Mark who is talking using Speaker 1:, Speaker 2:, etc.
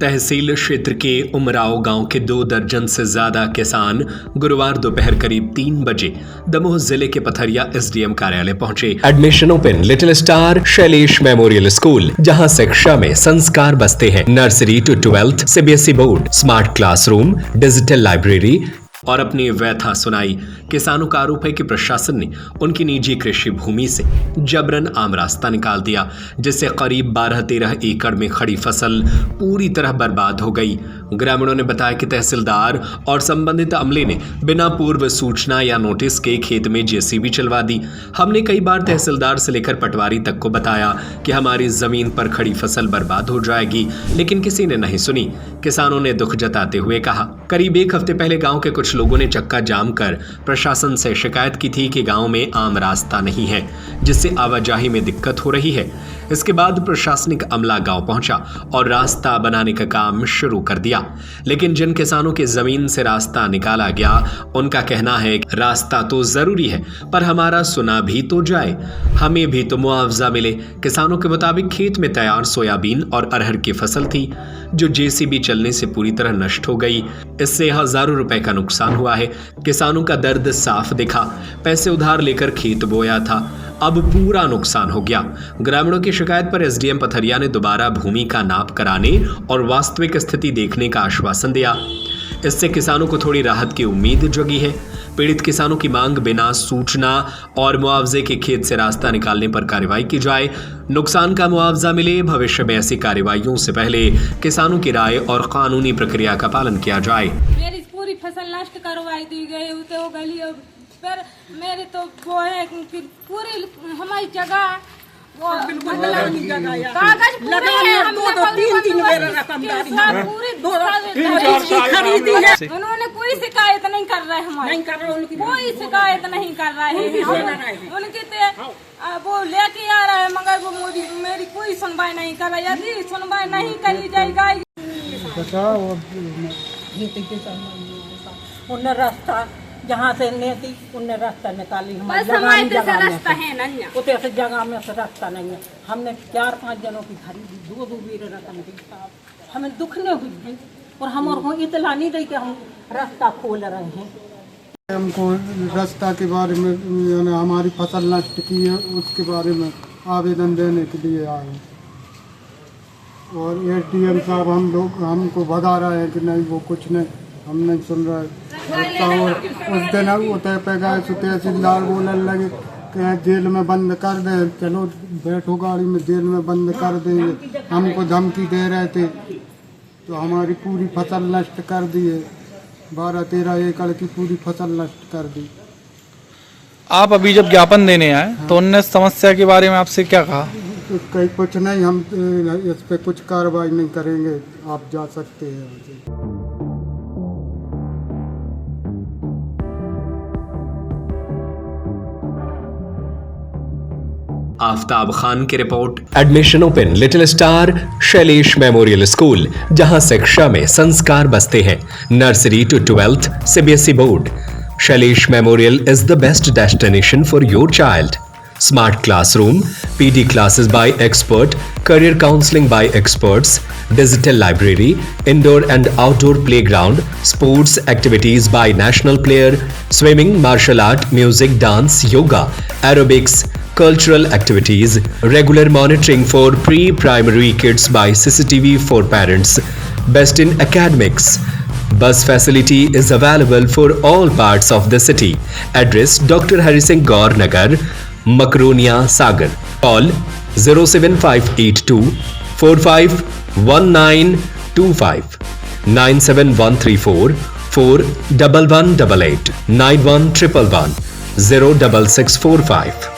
Speaker 1: तहसील क्षेत्र के उमराव गांव के 2 दर्जन से ज्यादा किसान गुरुवार दोपहर करीब 3 बजे दमोह जिले के पथरिया एसडीएम कार्यालय पहुंचे। Admission open little star Shailesh memorial school, जहां शिक्षा में संस्कार बसते हैं। Nursery to 12th CBSE board, smart classroom, digital library और अपनी व्यथा सुनाई। किसानों का आरोप है कि प्रशासन ने उनकी निजी कृषि भूमि से जबरन आम रास्ता निकाल दिया, जिससे करीब 12-13 एकड़ में खड़ी फसल पूरी तरह बर्बाद हो गई। ग्रामीणों ने बताया कि तहसीलदार और संबंधित अमले ने बिना पूर्व सूचना या नोटिस के खेत में जेसीबी चलवा दी। हमने कई बार तहसीलदार से लेकर पटवारी तक को बताया कि हमारी जमीन पर खड़ी फसल बर्बाद हो जाएगी, लेकिन किसी ने नहीं सुनी। किसानों ने दुख जताते हुए कहा, करीब 1 हफ्ते पहले गांव के कुछ लोगों ने चक्का जाम कर प्रशासन से शिकायत की थी कि गांव में आम रास्ता नहीं है, जिससे आवाजाही में दिक्कत हो रही है। इसके बाद प्रशासनिक अमला गांव पहुंचा और रास्ता बनाने का काम शुरू कर दिया, लेकिन जिन किसानों की जमीन से रास्ता निकाला गया, उनका कहना है कि रास्ता तो जरूरी है, पर हमारा सुना भी तो जाए, हमें भी तो मुआवजा मिले। किसानों के मुताबिक खेत में तैयार सोयाबीन और अरहर की फसल थी, जो जेसीबी चलने से पूरी तरह नष्ट हो गई। इससे हजारों रुपए का नुकसान हुआ है। किसानों का दर्द साफ दिखा। पैसे उधार लेकर खेत बोया था, अब पूरा नुकसान हो गया। ग्रामीणों की शिकायत पर एसडीएम पथरिया ने दोबारा भूमि का नाप कराने और वास्तविक स्थिति देखने का आश्वासन दिया। इससे किसानों को थोड़ी राहत की उम्मीद जगी है। पीड़ित किसानों की मांग बिना सूचना और मुआवजे के खेत से रास्ता निकालने पर कार्रवाई की जाए, नुकसान का मुआवजा मिले। भविष्य में ऐसी कार्रवाइयों से पहले किसानों की राय और कानूनी प्रक्रिया का पालन किया जाए।
Speaker 2: मेरी पूरी फसल नष्ट करवाई दी गई, उते हो गई। पर मेरे तो वो है कि पूरी हमारी जगह कागज पूरे हैं, हमने 3 बेर रकमदारी खरीदी है। उन्होंने कोई शिकायत नहीं कर रहे, हमारी कोई शिकायत नहीं कर रहे हैं। उनकी वो लेके आ रहा है, मगर वो मेरी कोई सुनवाई नहीं कर रहा। यदि सुनवाई नहीं करी जाएगा
Speaker 3: उन्हें रास्ता जहाँ से नेती उन्हें रास्ता निकाली।
Speaker 2: हमारे रास्ता है नहीं,
Speaker 3: उतने से जगह में से रास्ता नहीं है। हमने 4-5 जनों की खरीदी, 2 बीर रकम दी। हमें दुख नहीं हुई और हम और इतला नहीं दी कि हम रास्ता खोल रहे हैं।
Speaker 4: हमको रास्ता के बारे में, हमारी फसल नष्ट की है, उसके बारे में आवेदन देने के लिए आए और एसडीएम साहब हमको भगा रहे हैं कि नहीं, वो कुछ नहीं, हम नहीं सुन रहे। और उस दिन उतर पे गए तो तहसीलदार बोलने लगे कि जेल में बंद कर दे, चलो बैठो गाड़ी में, जेल में बंद कर देंगे। हमको धमकी दे रहे थे, तो हमारी पूरी फसल नष्ट कर दी है। 12-13 एकड़ की पूरी फसल नष्ट कर दी।
Speaker 5: आप अभी जब ज्ञापन देने आए तो उनने समस्या के बारे में आपसे क्या कहा?
Speaker 4: तो कहीं कुछ नहीं, हम इस पे कुछ कार्रवाई नहीं करेंगे, आप जा सकते हैं।
Speaker 1: आफ्ताब खान की रिपोर्ट। Admission open little star Shailesh memorial school, जहां शिक्षा में संस्कार बसते हैं। Nursery to 12th CBSE board. Shailesh memorial is the best destination for your child. Smart classroom, PD classes by expert, career counseling by experts, digital library, indoor and outdoor playground, sports activities by national player, swimming, martial art, music, dance, yoga, aerobics, cultural activities, regular monitoring for pre-primary kids by CCTV for parents, best in academics. Bus facility is available for all parts of the city. Address Dr. Hari Singh Gaur Nagar, Makronia, Sagar. Call 07582 451925 97134 41188 9111 06645.